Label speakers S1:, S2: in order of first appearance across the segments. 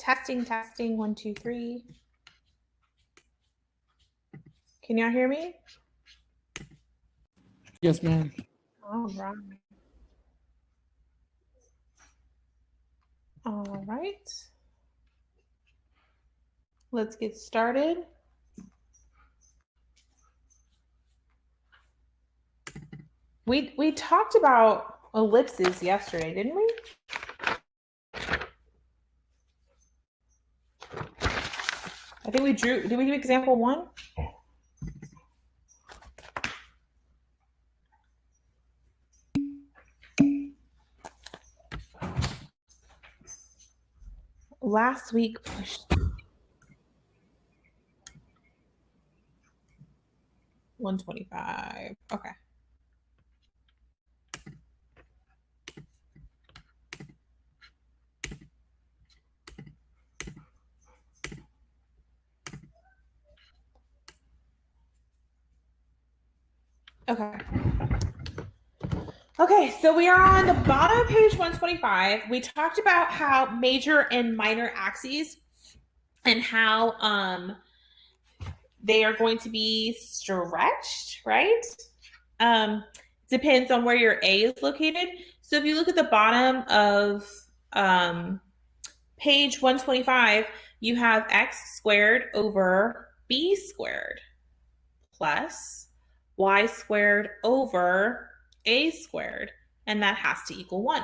S1: Testing, testing, 1, 2, 3. Can y'all hear me?
S2: Yes, ma'am.
S1: All right. All right. Let's get started. We talked about ellipses yesterday, didn't we? I think we drew, did we do example 1? Last week pushed 125. Okay. Okay. Okay, so we are on the bottom of page 125. We talked about how major and minor axes and how they are going to be stretched, right? Depends on where your A is located. So if you look at the bottom of page 125, you have x squared over b squared plus y squared over a squared, and that has to equal 1.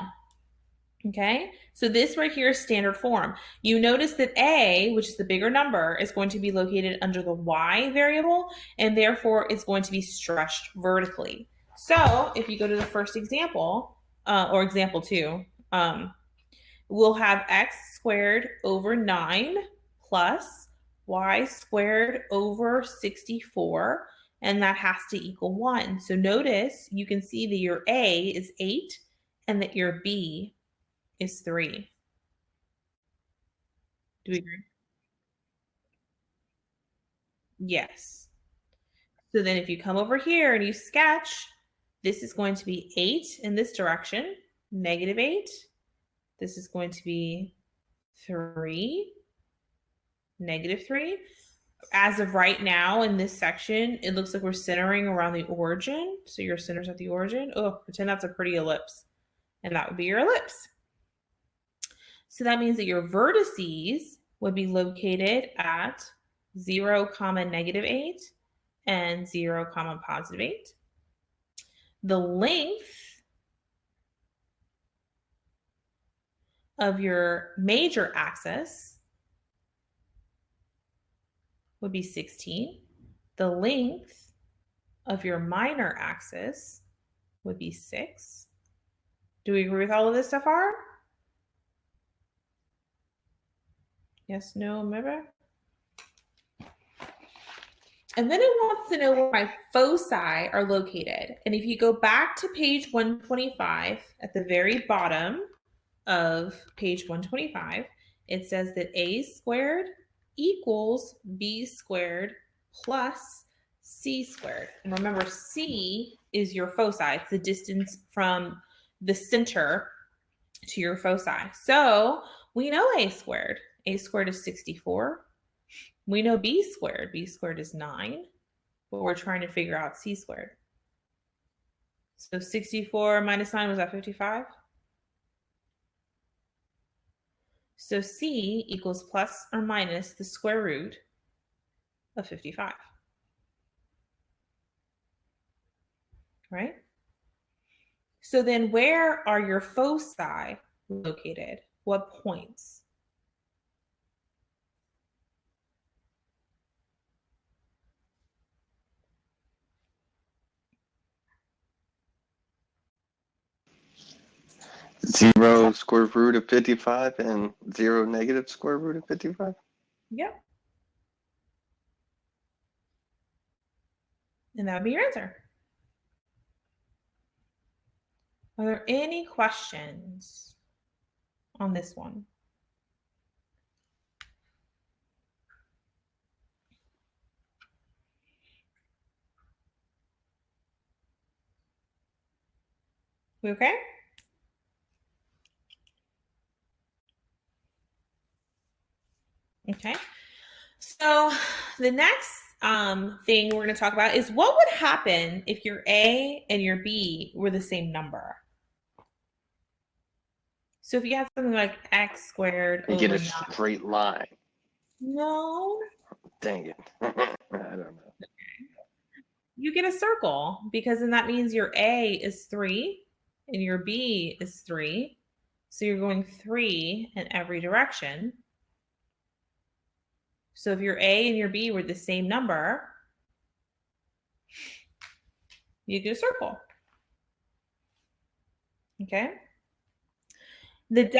S1: Okay, so this right here is standard form. You notice that a, which is the bigger number, is going to be located under the y variable, and therefore it's going to be stretched vertically. So if you go to the first example, or example 2, we'll have x squared over 9 plus y squared over 64, and that has to equal 1. So notice you can see that your A is 8 and that your B is 3. Do we agree? Yes. So then if you come over here and you sketch, this is going to be 8 in this direction, -8. This is going to be 3, -3. As of right now in this section, it looks like we're centering around the origin. So your center's at the origin. Oh, pretend that's a pretty ellipse. And that would be your ellipse. So that means that your vertices would be located at 0, -8 and 0, +8. The length of your major axis would be 16. The length of your minor axis would be 6. Do we agree with all of this so far? Yes, no, maybe? And then it wants to know where my foci are located. And if you go back to page 125, at the very bottom of page 125, it says that a squared equals b squared plus c squared. And remember, c is your foci. It's the distance from the center to your foci. So we know a squared. A squared is 64. We know b squared. B squared is 9. But we're trying to figure out c squared. So 64 minus 9, was that 55? So c equals plus or minus the square root of 55. Right? So then where are your foci located? What points?
S3: Zero square root of 55 and 0 negative square root of 55?
S1: Yep. And that would be your answer. Are there any questions on this one? We okay? So the next thing we're going to talk about is what would happen if your A and your B were the same number. So if you have something like x squared
S3: You
S1: over
S3: get a
S1: 9.
S3: straight line.
S1: No,
S3: Dang it. I don't know.
S1: you get a circle because then that means your A is 3 and your B is 3. So you're going 3 in every direction. So if your A and your B were the same number, you get a circle. Okay? The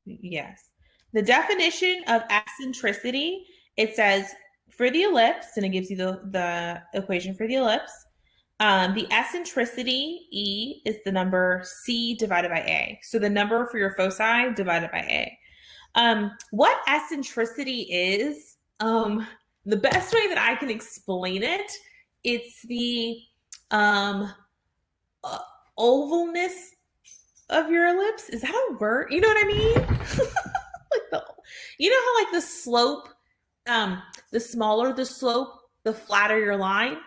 S1: Yes. The definition of eccentricity, it says for the ellipse, and it gives you the equation for the ellipse. The eccentricity, E, is the number C divided by A. So the number for your foci divided by A. What eccentricity is, the best way that I can explain it, it's the um, uh, ovalness of your ellipse. Is that a word? You know what I mean? Like you know how like the slope, the smaller the slope, the flatter your line,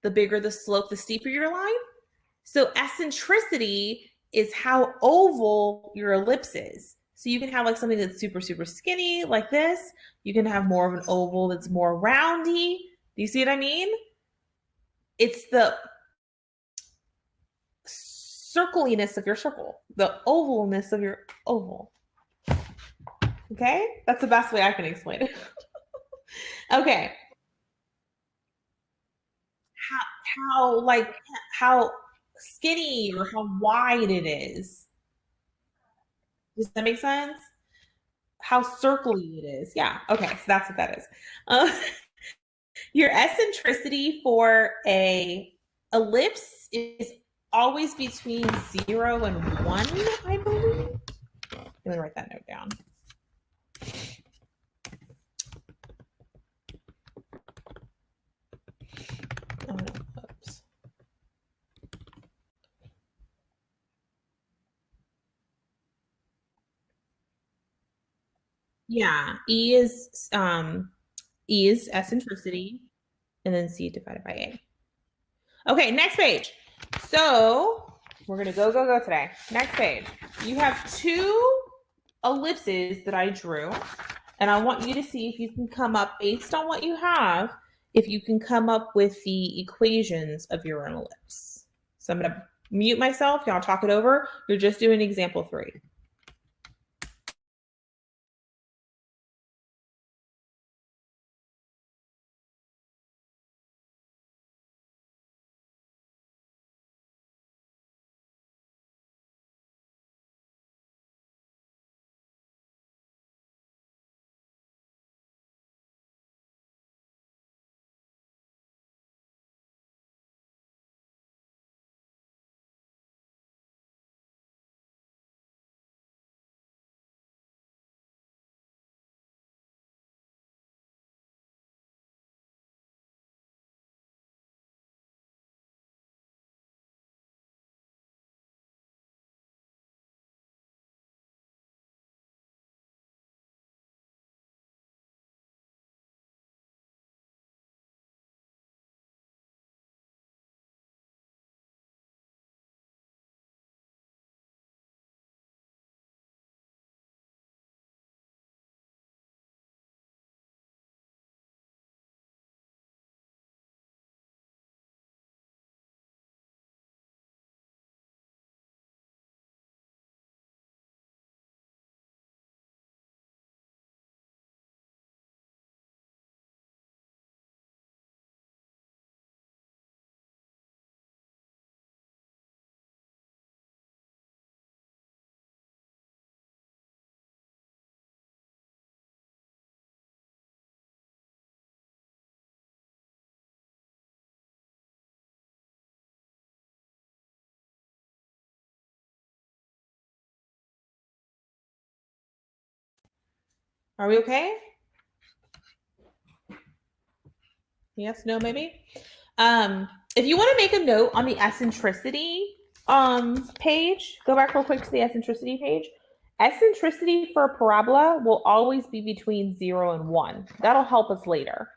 S1: the bigger the slope, the steeper your line. So eccentricity is how oval your ellipse is. So you can have like something that's super, super skinny like this. You can have more of an oval that's more roundy. Do you see what I mean? It's the circliness of your circle, the ovalness of your oval. Okay? That's the best way I can explain it. Okay. How skinny or how wide it is. Does that make sense? How circly it is. Yeah. Okay. So that's what that is. Uh, your eccentricity for a ellipse is always between 0 and 1, I believe. Let me write that note down. Oh, no. Oops. Yeah. E is eccentricity, and then C divided by A. Okay, next page. So we're gonna go today. Next page. You have 2 ellipses that I drew, and I want you to see if you can come up based on what you have, if you can come up with the equations of your own ellipse. So I'm gonna mute myself. Y'all talk it over. You're just doing example 3. Are we okay? Yes, no, maybe. If you want to make a note on the eccentricity page, go back real quick to the eccentricity page, Eccentricity for a parabola will always be between 0 and 1. That'll help us later.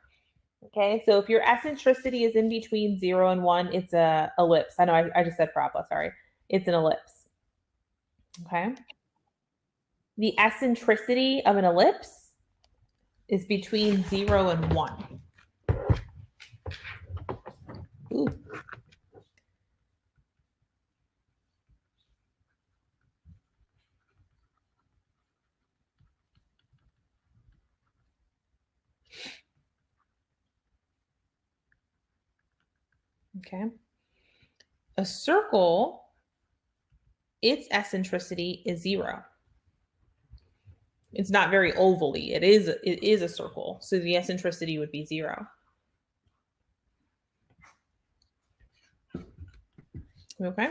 S1: Okay, so if your eccentricity is in between 0 and 1, it's a ellipse. I know I just said parabola, sorry. It's an ellipse. Okay. The eccentricity of an ellipse is between 0 and 1. Ooh. Okay. A circle, its eccentricity is 0. It's not very ovally. It is a circle, so the eccentricity would be 0. Okay.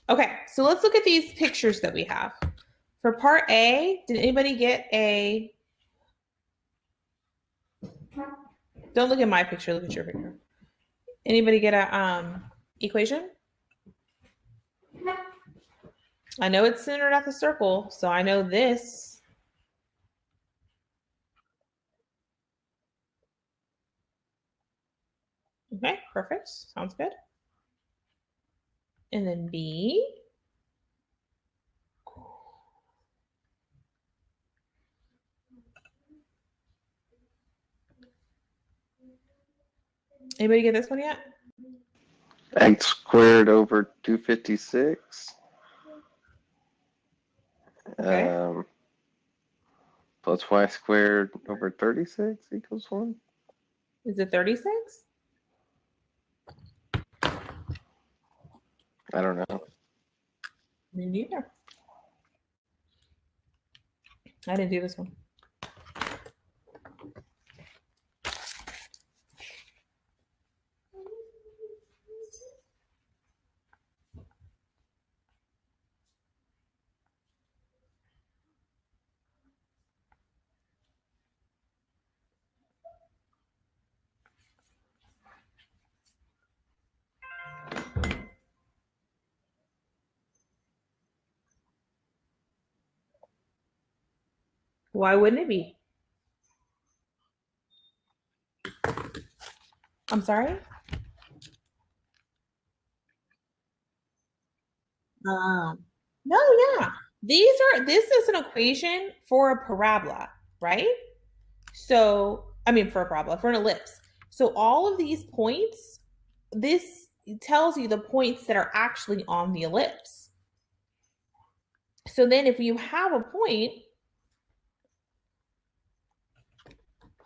S1: Okay, so let's look at these pictures that we have. For part A, did anybody get a... Don't look at my picture, look at your picture. Anybody get a equation? I know it's centered at the circle, so I know this. Okay, perfect. Sounds good. And then B. Anybody get this one yet?
S3: X squared over 256.
S1: Okay.
S3: Plus y squared over 36 equals 1.
S1: Is it 36?
S3: I don't know.
S1: Me neither. I didn't do this one. Why wouldn't it be? I'm sorry? No, yeah. This is an equation for a parabola, right? So, I mean, for a parabola, for an ellipse. So all of these points, this tells you the points that are actually on the ellipse. So then if you have a point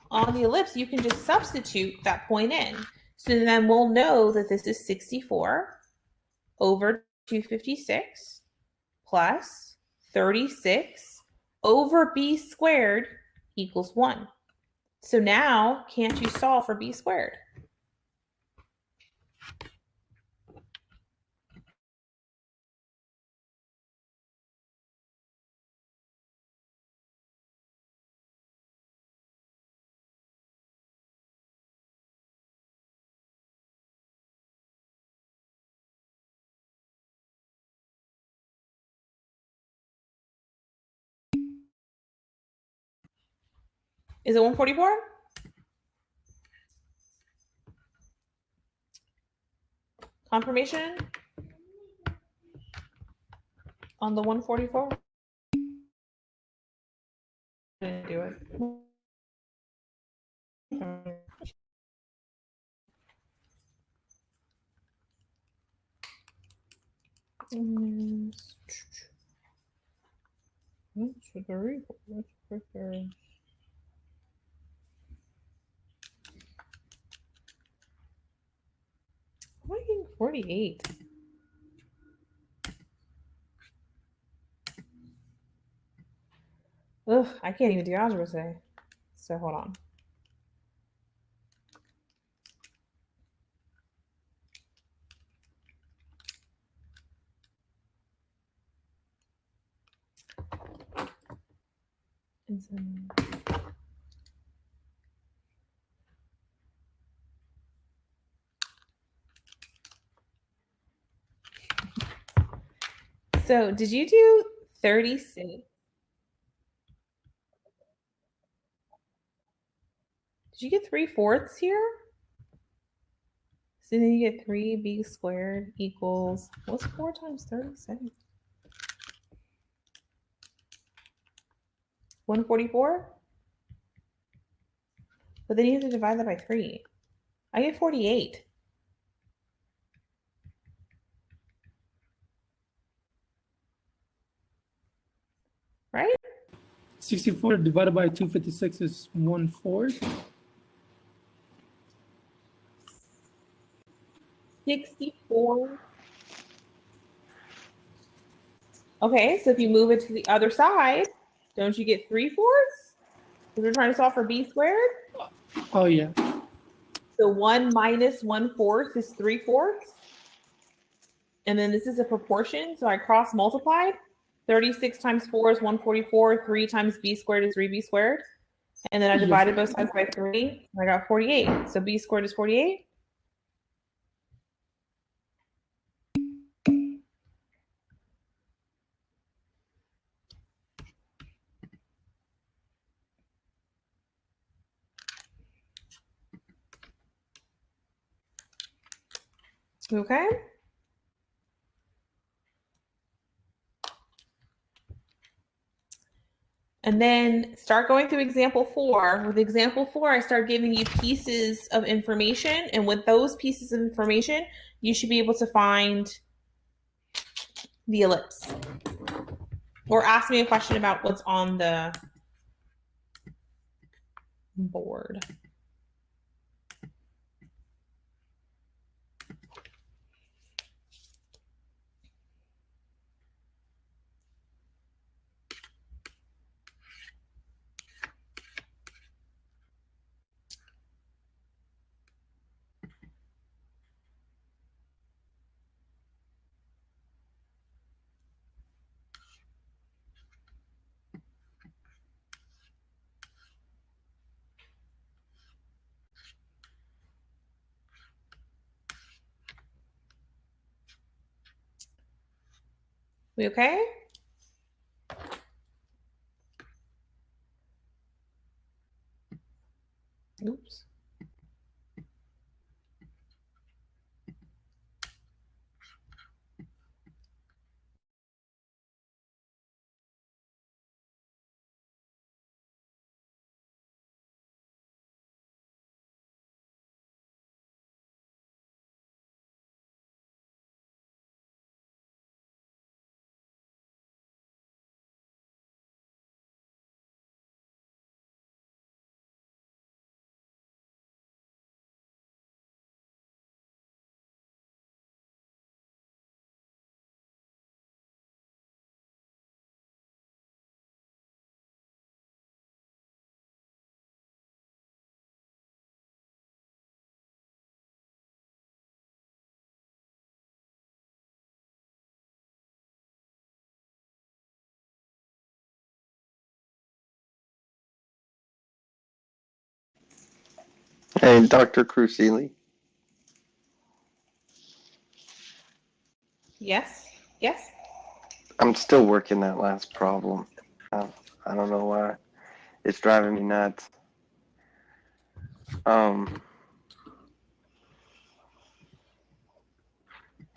S1: on the ellipse, you can just substitute that point in. So then we'll know that this is 64 over 256 plus 36 over b squared equals 1. So now, can't you solve for b squared? Is it 144? Confirmation on the 144? Didn't do it. Why are you getting 48? Ugh, I can't even do algebra today. So hold on. So did you do 36. Did you get 3/4 here? So then you get 3b squared equals, what's 4 times 36? 144? But then you have to divide that by 3. I get 48. Right?
S2: 64 divided by 256 is 1/4.
S1: 64. Okay, so if you move it to the other side, don't you get 3/4? Because we're trying to solve for b squared.
S2: Oh yeah.
S1: So 1 minus 1/4 is 3/4. And then this is a proportion, so I cross multiplied. 36 times 4 is 144. 3 times b squared is 3b squared. And then I divided both sides by 3. And I got 48. So b squared is 48. Okay. And then start going through example 4. With example 4, I start giving you pieces of information. And with those pieces of information, you should be able to find the ellipse. Or ask me a question about what's on the board. We okay? Oops.
S3: Hey, Dr. Crusili.
S1: Yes. Yes.
S3: I'm still working that last problem. I don't know why. It's driving me nuts. Never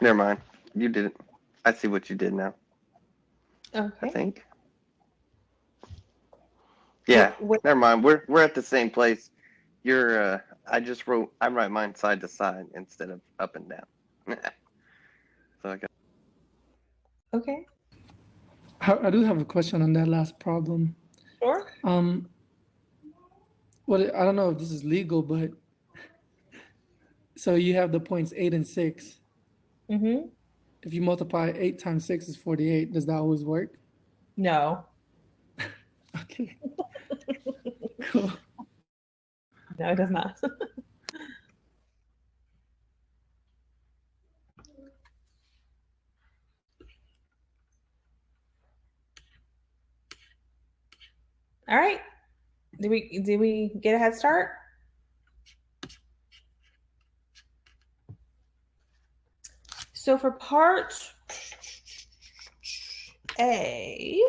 S3: mind. You did it. I see what you did now.
S1: Okay.
S3: I think. Yeah. Never mind. We're at the same place. You're. I write mine side to side instead of up and down. So I got.
S1: Okay.
S2: I do have a question on that last problem.
S1: Sure.
S2: What I don't know if this is legal, but so you have the points 8 and 6.
S1: Mm-hmm.
S2: If you multiply 8 times 6 is 48. Does that always work?
S1: No.
S2: Okay. Cool.
S1: No, it does not. All right. Did we get a head start? So for part A,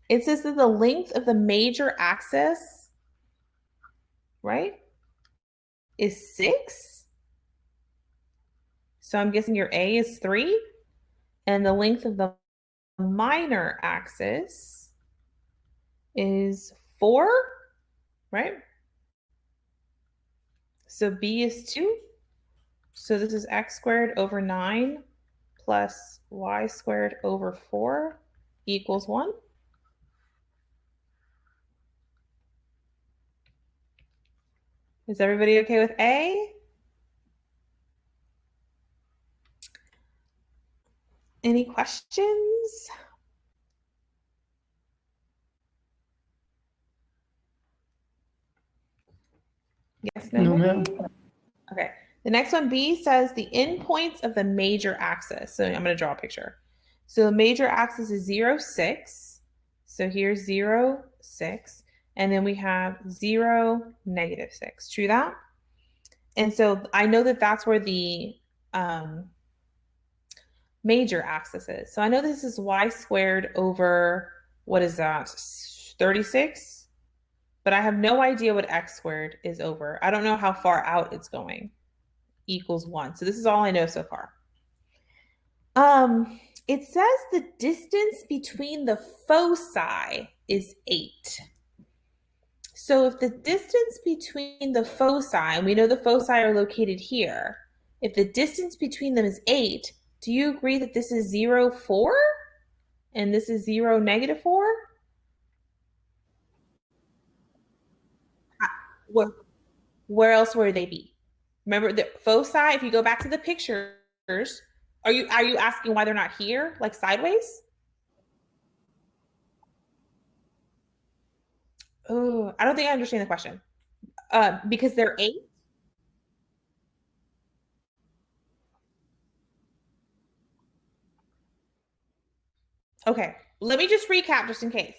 S1: it says that the length of the major axis, right, is 6. So I'm guessing your A is 3. And the length of the minor axis is 4, right? So B is 2. So this is x squared over 9 plus y squared over 4 equals 1. Is everybody okay with A? Any questions? Yes, no,
S2: No,
S1: maybe?
S2: ma'am.
S1: Okay. The next one, B, says the endpoints of the major axis. So I'm going to draw a picture. So the major axis is 0, 6. So here's 0, 6. And then we have 0, negative 6. True that? And so I know that that's where the major axis is. So I know this is y squared over, what is that, 36? But I have no idea what x squared is over. I don't know how far out it's going. Equals 1. So this is all I know so far. It says the distance between the foci is 8. So if the distance between the foci, and we know the foci are located here, if the distance between them is 8, do you agree that this is 0, 4? And this is 0, negative 4? Where else would they be? Remember the foci, if you go back to the pictures, are you asking why they're not here, like sideways? Oh, I don't think I understand the question. Because they're 8? Okay, let me just recap just in case.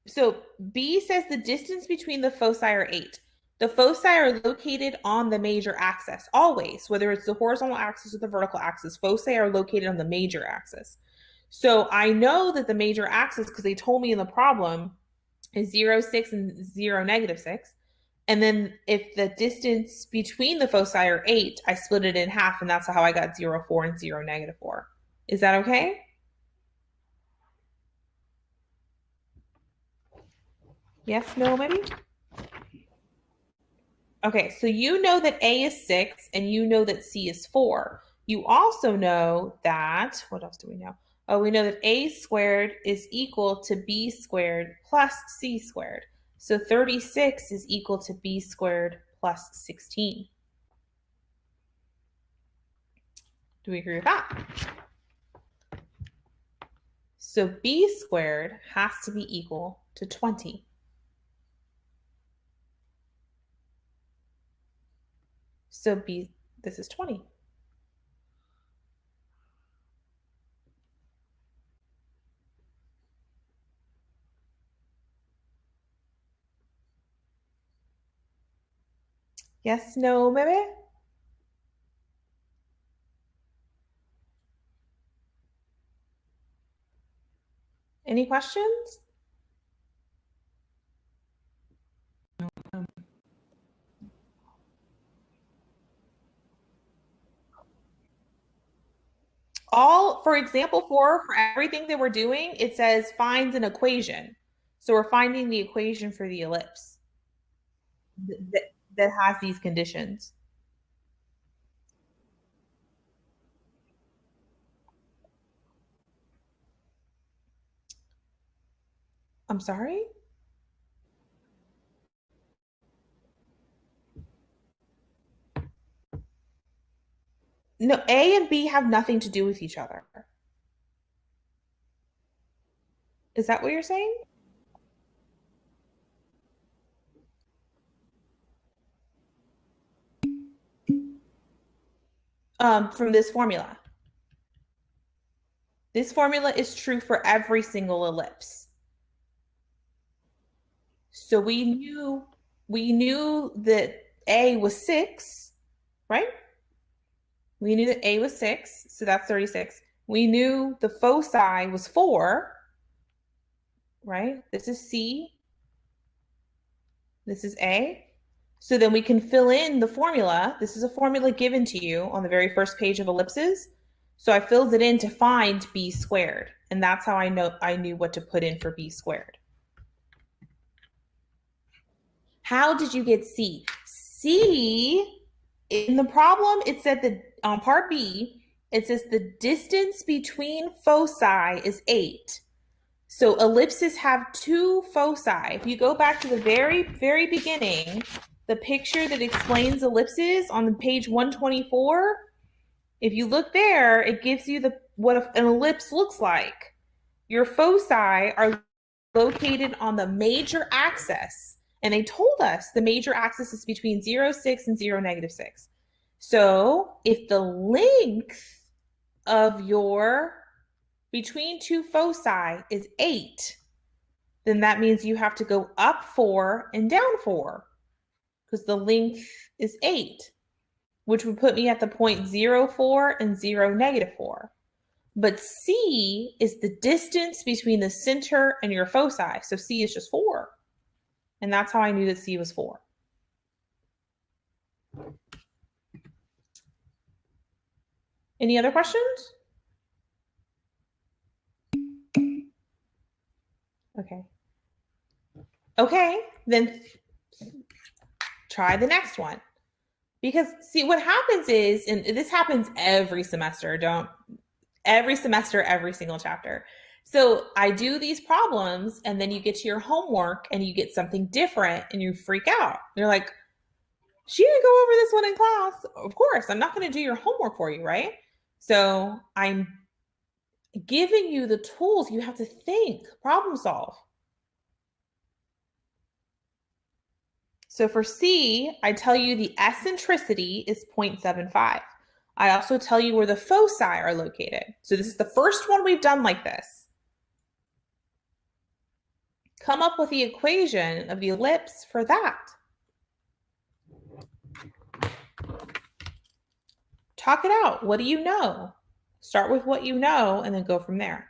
S1: So B says the distance between the foci are 8. The foci are located on the major axis, always, whether it's the horizontal axis or the vertical axis. Foci are located on the major axis. So I know that the major axis, because they told me in the problem, is 0, 6, and 0, negative 6. And then if the distance between the foci are 8, I split it in half, and that's how I got 0, 4, and 0, negative 4. Is that okay? Yes, no, maybe? Okay, so you know that A is 6 and you know that C is 4. You also know that, what else do we know? Oh, we know that A squared is equal to B squared plus C squared. So 36 is equal to B squared plus 16. Do we agree with that? So B squared has to be equal to 20. So B, this is 20. Yes, no, maybe? Any questions? All, for example, for everything that we're doing, it says finds an equation. So we're finding the equation for the ellipse that has these conditions. I'm sorry? No, A and B have nothing to do with each other. Is that what you're saying? From this formula. This formula is true for every single ellipse. So we knew that A was 6, right? We knew that A was 6, so that's 36. We knew the foci was 4, right? This is C. This is A. So then we can fill in the formula. This is a formula given to you on the very first page of ellipses. So I filled it in to find b squared. And that's how I knew what to put in for b squared. How did you get C? C, in the problem, it said that on part B, it says the distance between foci is 8. So ellipses have 2 foci. If you go back to the very, very beginning, the picture that explains ellipses on page 124, if you look there, it gives you what an ellipse looks like. Your foci are located on the major axis. And they told us the major axis is between 0, 6 and 0, -6. So if the length of your between 2 foci is 8, then that means you have to go up 4 and down 4 because the length is 8, which would put me at the point 0, 4 and 0, -4. But C is the distance between the center and your foci. So C is just 4. And that's how I knew that C was 4. Any other questions? Okay. Okay, then try the next one. Because see, what happens is, and this happens every semester, every semester, every single chapter. So I do these problems and then you get to your homework and you get something different and you freak out. You're like, she didn't go over this one in class. Of course, I'm not going to do your homework for you, right? So I'm giving you the tools. You have to think, problem solve. So for C, I tell you the eccentricity is 0.75. I also tell you where the foci are located. So this is the first one we've done like this. Come up with the equation of the ellipse for that. Talk it out. What do you know? Start with what you know and then go from there.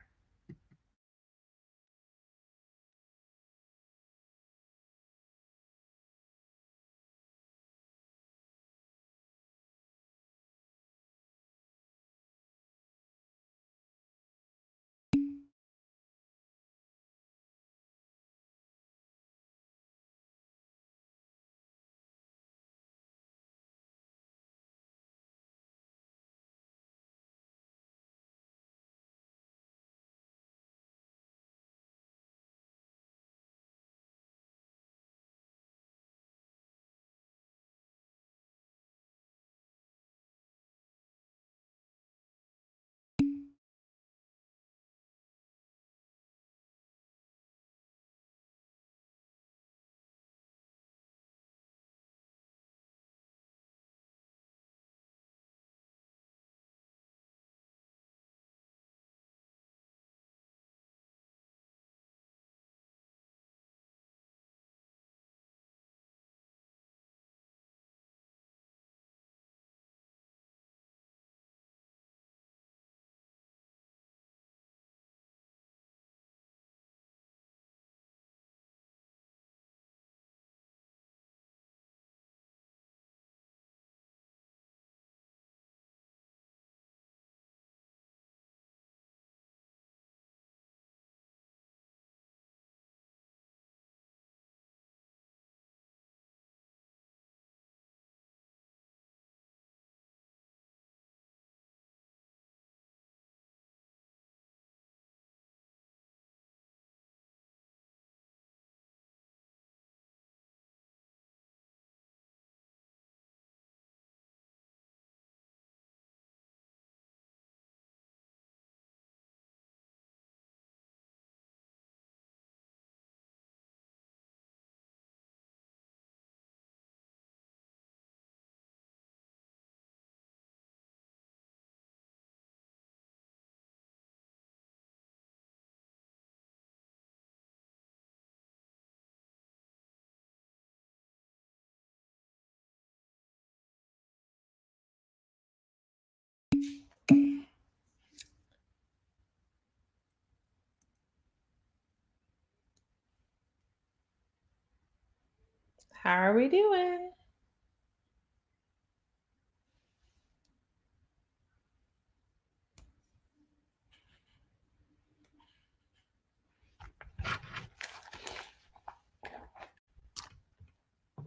S1: How are we doing?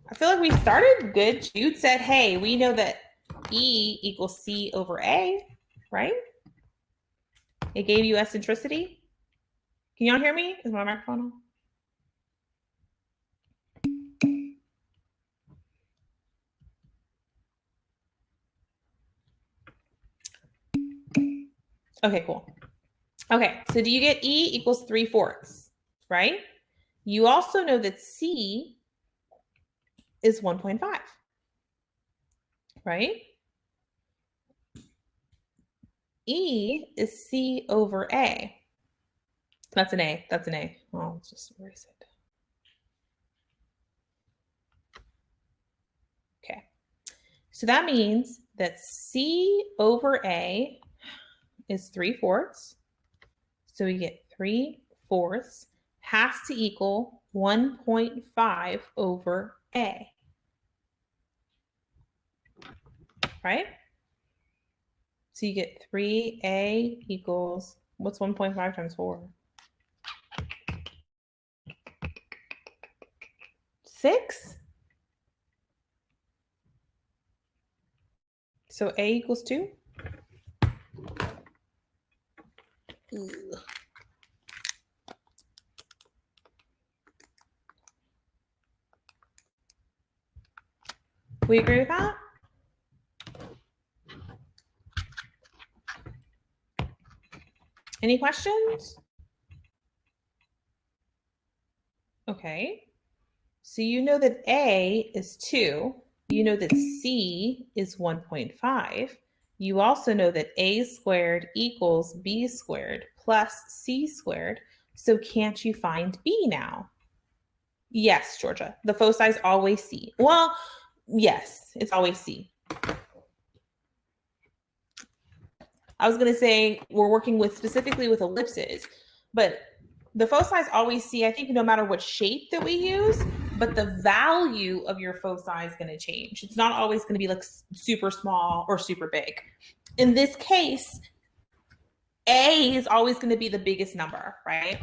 S1: I feel like we started good. Jude said, hey, we know that E equals C over A, right? It gave you eccentricity. Can y'all hear me? Is my microphone on? Okay, cool. Okay, so do you get E equals 3/4, right? You also know that C is 1.5, right? E is C over A. That's an A. That's an A. Oh, let's just erase it. Okay. So that means that C over A is 3/4. So we get 3/4 has to equal 1.5 over A. Right? So you get 3A equals, what's 1.5 times 4? 6? So A equals 2? Ugh. We agree with that? Any questions? Okay. So you know that A is 2. You know that C is 1.5. You also know that A squared equals B squared plus C squared. So can't you find B now? Yes, Georgia. The foci is always C. Well, yes, it's always C. I was going to say we're working with specifically with ellipses, but the foci is always C, I think, no matter what shape that we use, but the value of your foci is going to change. It's not always going to be like super small or super big. In this case, A is always going to be the biggest number, right?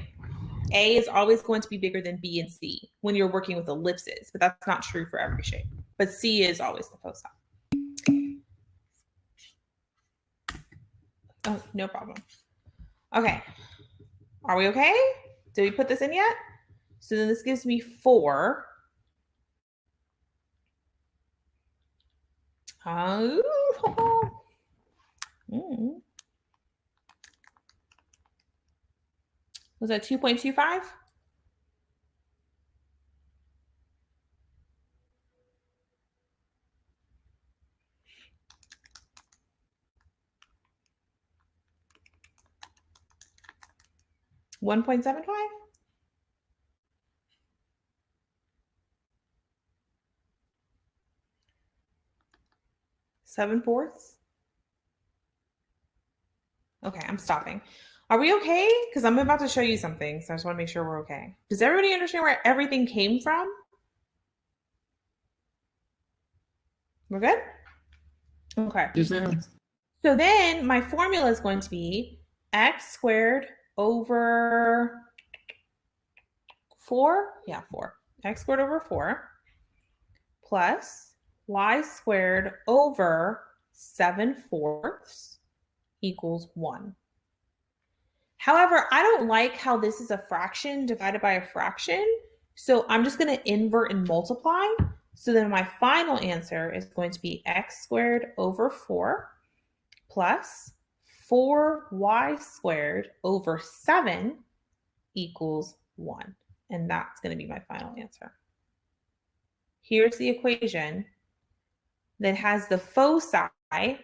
S1: A is always going to be bigger than B and C when you're working with ellipses, but that's not true for every shape. But C is always the foci. Oh, no problem. Okay. Are we okay? Did we put this in yet? So then this gives me 4. Was that 2.25? $1.75? $7/4? Okay, I'm stopping. Are we okay? Because I'm about to show you something, so I just want to make sure we're okay. Does everybody understand where everything came from? We're good? Okay.
S2: Yes, ma'am.
S1: So then my formula is going to be x squared over 4. Yeah, 4. X squared over 4 plus y squared over 7/4 equals 1. However, I don't like how this is a fraction divided by a fraction. So I'm just going to invert and multiply. So then my final answer is going to be x squared over 4 plus 4y squared over 7 equals 1. And that's going to be my final answer. Here's the equation that has the foci at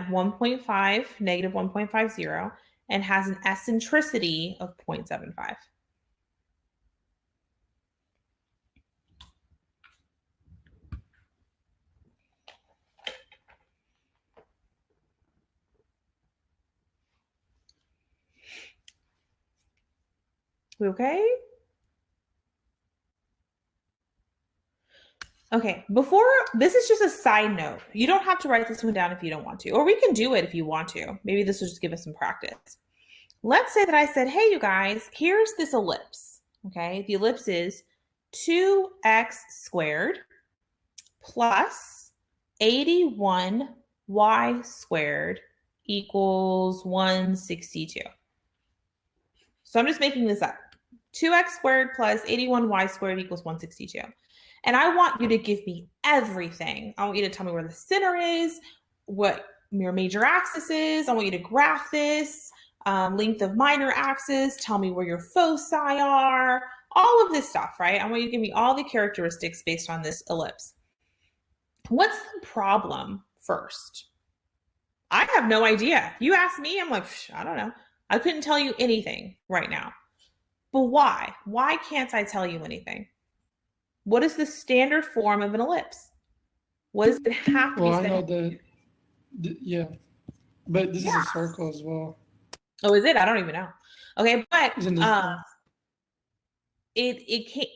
S1: 1.5, negative 1.50, and has an eccentricity of 0.75. We okay? Okay, before this is just a side note. You don't have to write this one down if you don't want to, or we can do it if you want to. Maybe this will just give us some practice. Let's say that I said, hey, you guys, here's this ellipse. Okay, the ellipse is 2x squared plus 81y squared equals 162. So I'm just making this up. 2x squared plus 81y squared equals 162. And I want you to give me everything. I want you to tell me where the center is, what your major axis is. I want you to graph this, length of minor axis, tell me where your foci are, all of this stuff, right? I want you to give me all the characteristics based on this ellipse. What's the problem first? I have no idea. You ask me, I'm like, I don't know. I couldn't tell you anything right now. But why? Why can't I tell you anything? What is the standard form of an ellipse? What does it have to be?
S2: Well, I know that, yeah, but this is a circle as well.
S1: Oh, is it? I don't even know. Okay, but
S2: Isn't this,
S1: it can't,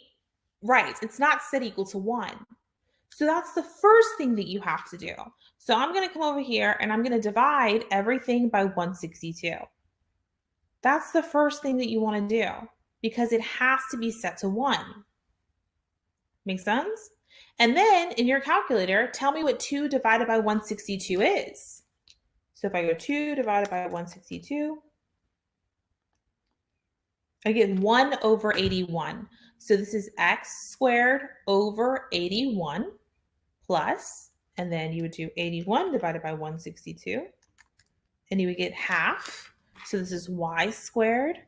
S1: right, it's not set equal to 1. So that's the first thing that you have to do. So I'm going to come over here and I'm going to divide everything by 162. That's the first thing that you want to do because it has to be set to 1. Make sense? And then in your calculator, tell me what 2 divided by 162 is. So if I go 2 divided by 162, I get 1 over 81. So this is x squared over 81 plus, and then you would do 81 divided by 162, and you would get half. So this is y squared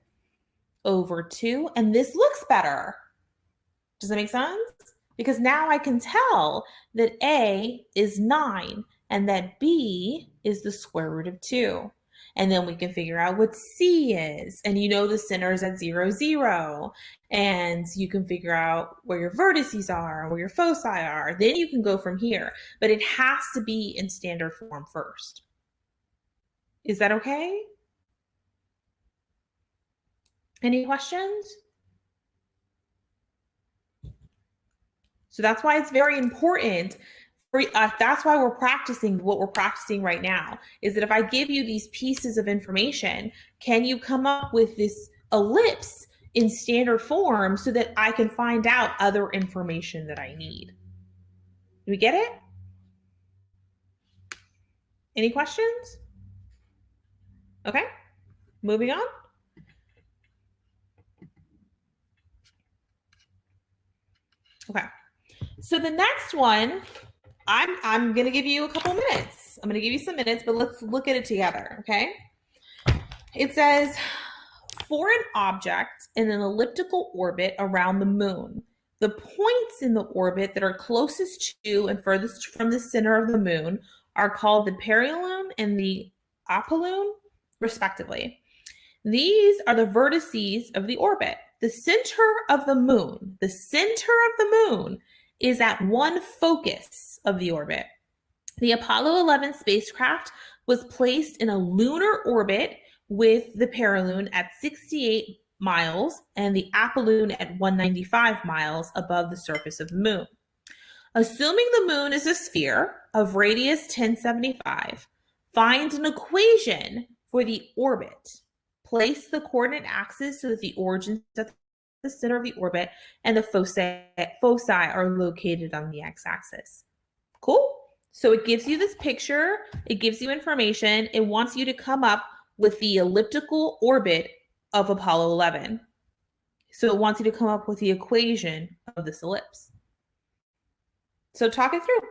S1: over 2, and this looks better. Does that make sense? Because now I can tell that A is 9 and that B is the square root of 2. And then we can figure out what C is. And you know the center is at 0, 0. And you can figure out where your vertices are, where your foci are. Then you can go from here. But it has to be in standard form first. Is that okay? Any questions? So that's why it's very important for us. That's why we're practicing what we're practicing right now, is that if I give you these pieces of information, can you come up with this ellipse in standard form so that I can find out other information that I need? Do we get it? Any questions? Okay, moving on. Okay, so the next one, I'm going to give you a couple minutes. I'm going to give you some minutes, but let's look at it together, okay? It says, for an object in an elliptical orbit around the moon, the points in the orbit that are closest to and furthest from the center of the moon are called the perilune and the apollune, respectively. These are the vertices of the orbit. The center of the moon is at one focus of the orbit. The Apollo 11 spacecraft was placed in a lunar orbit with the perilune at 68 miles and the apollune at 195 miles above the surface of the moon. Assuming the moon is a sphere of radius 1075, find an equation for the orbit. Place the coordinate axis so that the origin is at the center of the orbit and the foci are located on the x-axis. Cool? So it gives you this picture, it gives you information, it wants you to come up with the elliptical orbit of Apollo 11. So it wants you to come up with the equation of this ellipse. So talk it through.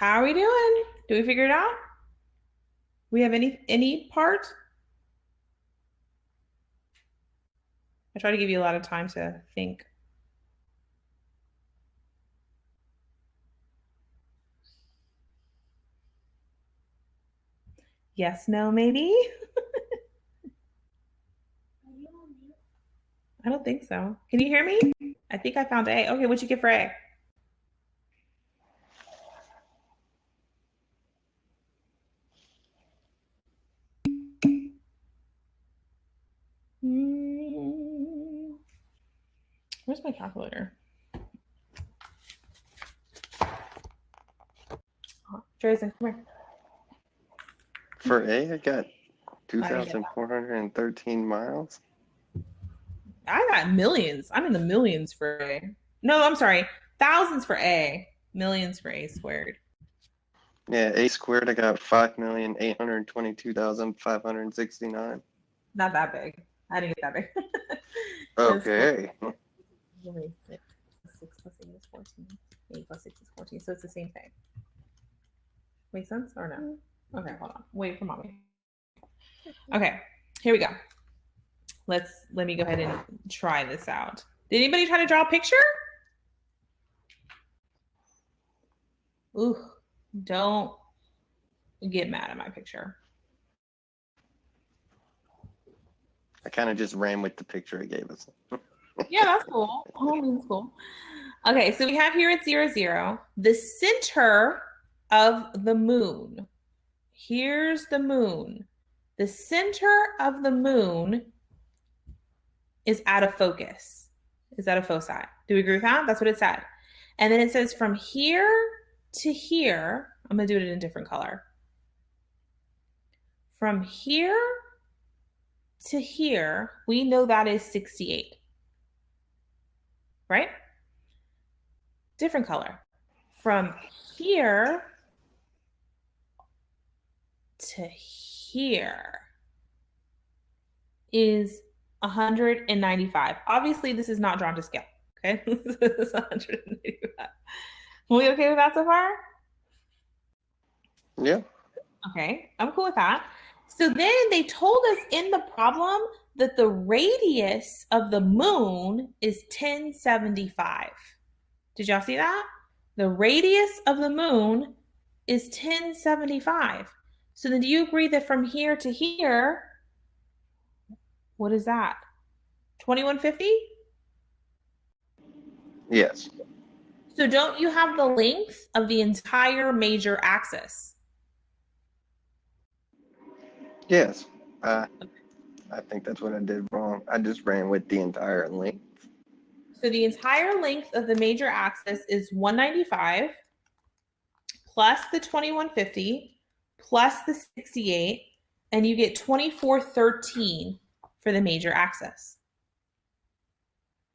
S1: How are we doing? Do we figure it out? We have any part? I try to give you a lot of time to think. Yes, no, maybe? I don't think so. Can you hear me? I think I found A. Okay, what'd you get for A? Where's my calculator? Jason, come here.
S3: For A, I got 2,413 miles.
S1: I got millions. I'm in the millions for A. No, I'm sorry. Thousands for A. Millions for A squared.
S3: Yeah, A squared, I got 5,822,569.
S1: Not that big. I didn't get that big.
S3: Okay.
S1: 6 plus 8 is 14. 8 plus 6 is 14. So it's the same thing. Make sense or no? Okay, hold on. Wait for mommy. Okay, here we go. Let me go ahead and try this out. Did anybody try to draw a picture? Ooh, don't get mad at my picture.
S3: I kind of just ran with the picture it gave us.
S1: Yeah, that's cool. Oh, that's cool. Okay, so we have here at 0, 0, the center of the moon. Here's the moon. The center of the moon is out of focus. Is out of foci. Do we agree with that? That's what it said. And then it says from here to here, I'm going to do it in a different color. From here to here, we know that is 68. Right? Different color. From here to here is 195. Obviously, this is not drawn to scale. Okay, this is 195. Are we okay with that so far?
S3: Yeah.
S1: Okay, I'm cool with that. So then they told us in the problem that the radius of the moon is 1075. Did y'all see that? The radius of the moon is 1075. So then do you agree that from here to here, what is that? 2150?
S3: Yes.
S1: So don't you have the length of the entire major axis?
S3: Yes. I think that's what I did wrong. I just ran with the entire length.
S1: So the entire length of the major axis is 195 plus the 2150 plus the 68, and you get 2413 for the major axis.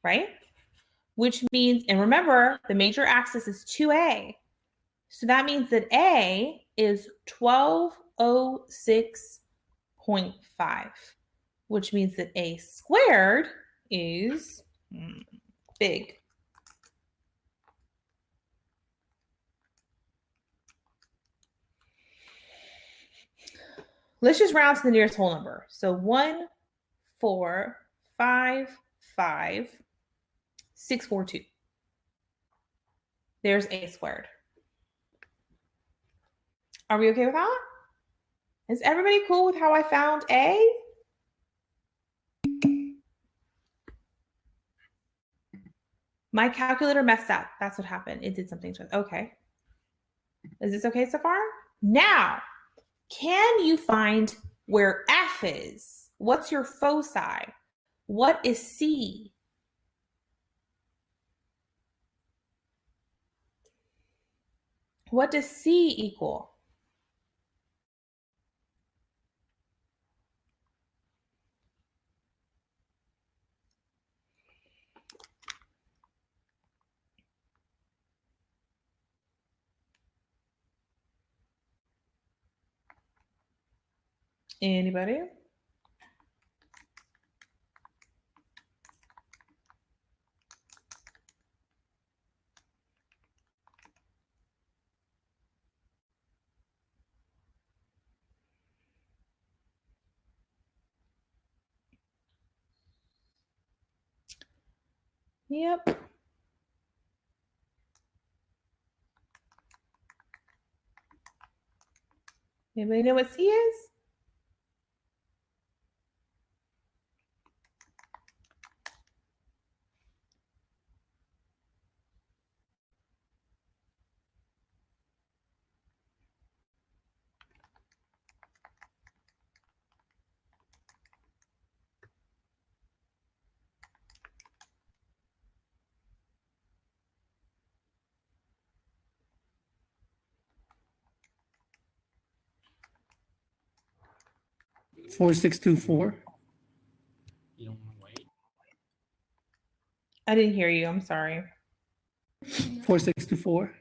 S1: Right? Which means, and remember, the major axis is 2A. So that means that A is 1206.5, which means that A squared is big. Let's just round to the nearest whole number. So 1, 4, 5, 5, 6, 4, 2. There's A squared. Are we okay with that? Is everybody cool with how I found A? My calculator messed up. That's what happened. It did something to it. Okay. Is this okay so far? Now, can you find where F is? What's your foci? What is C? What does C equal? Anybody? Yep. Anybody know what C is?
S2: Four, 6, 2, 4.
S4: You don't want to wait.
S1: I didn't hear you. I'm sorry.
S2: 4, 6, 2, 4.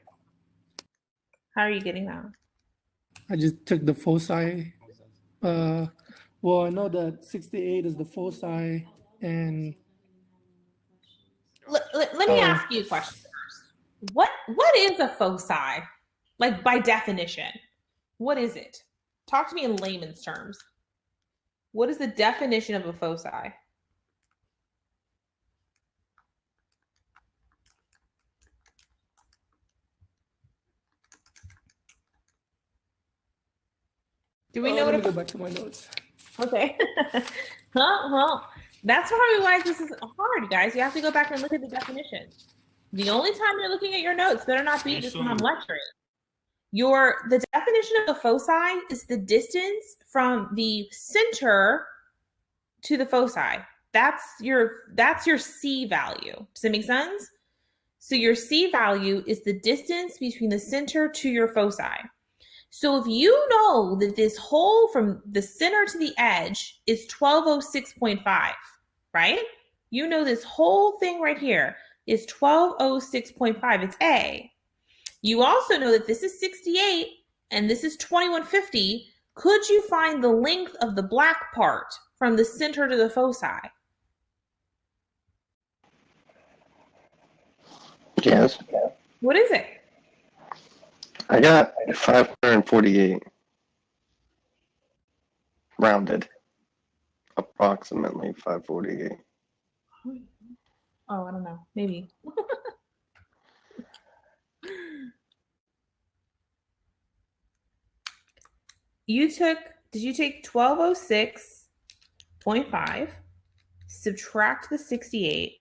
S1: How are you getting that?
S2: I just took the foci. Well, I know that 68 is the foci, and
S1: Let me ask you a question first. What is a foci? Like by definition, what is it? Talk to me in layman's terms. What is the definition of a foci? Do we know
S2: let
S1: what
S2: me
S1: a
S2: go back to my notes.
S1: Okay. Well, that's probably why this is hard, guys. You have to go back and look at the definition. The only time you're looking at your notes better not be just when I'm lecturing. The definition of a foci is the distance from the center to the foci. That's your C value. Does that make sense? So your C value is the distance between the center to your foci. So if you know that this hole from the center to the edge is 1206.5, right? You know this whole thing right here is 1206.5. It's A. You also know that this is 68 and this is 2150. Could you find the length of the black part from the center to the foci?
S3: Yes.
S1: What is it?
S3: I got 548. Rounded. Approximately 548.
S1: Oh, I don't know. Maybe. Did you take 1206.5, subtract the 68,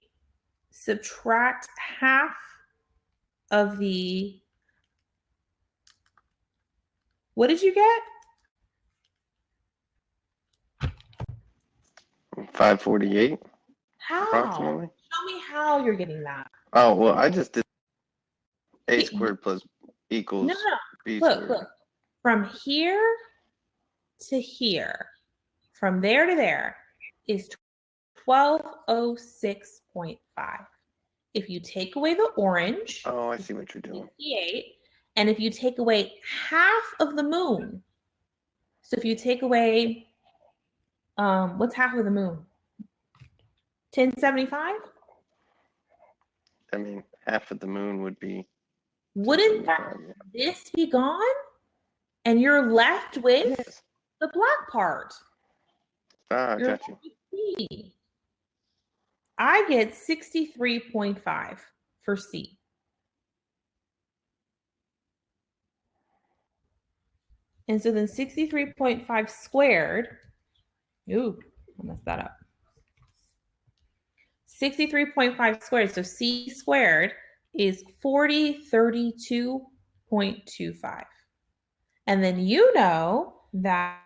S1: subtract half of the, what did you get?
S3: 548
S1: How?
S3: approximately.
S1: Show me how you're getting that.
S3: Oh, well, I just did A squared plus equals
S1: No.
S3: B
S1: Look.
S3: squared.
S1: From here to here, from there to there is 1206.5. If you take away the orange,
S3: Oh, I see what you're doing.
S1: 68, and if you take away half of the moon, so if you take away, what's half of the moon? 1075?
S3: I mean, half of the moon would be.
S1: Wouldn't that
S3: 1075,
S1: this be gone? And you're left with
S3: Yes.
S1: the black part.
S3: Ah, I
S1: You're
S3: got you.
S1: left with C. I get 63.5 for C. And so then 63.5 squared, ooh, I messed that up. 63.5 squared, so C squared is 4032.25. And then you know that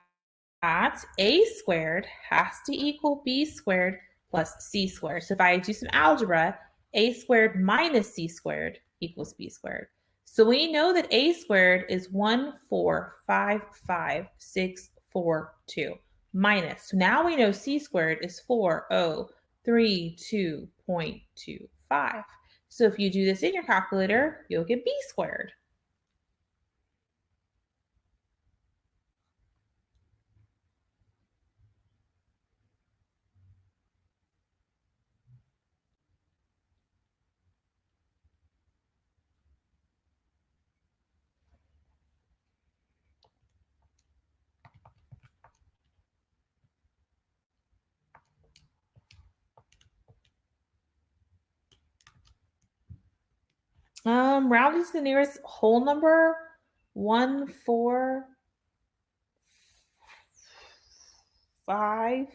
S1: A squared has to equal B squared plus C squared. So if I do some algebra, A squared minus C squared equals B squared. So we know that A squared is 1455642 minus. So now we know C squared is 4032.25. So if you do this in your calculator, you'll get B squared. Rounded to the nearest whole number, 1, 4, 5,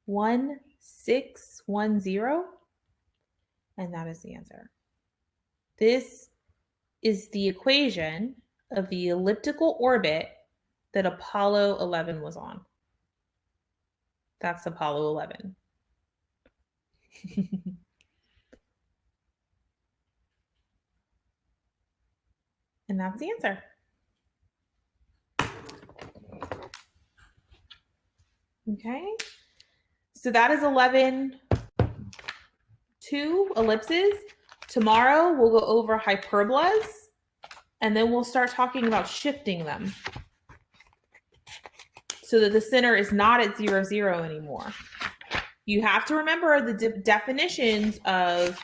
S1: 1, 6, 1, 0. And that is the answer. This is the equation of the elliptical orbit that Apollo 11 was on. That's Apollo 11. And that's the answer. Okay. So that is 11, 2 ellipses. Tomorrow we'll go over hyperbolas, and then we'll start talking about shifting them so that the center is not at 0, 0 anymore. You have to remember the definitions of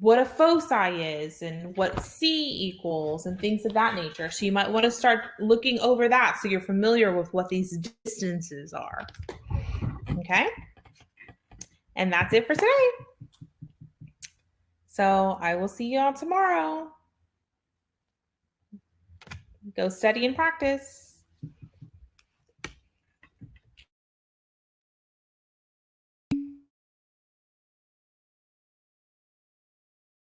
S1: what a foci is and what C equals and things of that nature. So you might want to start looking over that so you're familiar with what these distances are. Okay? And that's it for today. So I will see you all tomorrow. Go study and practice.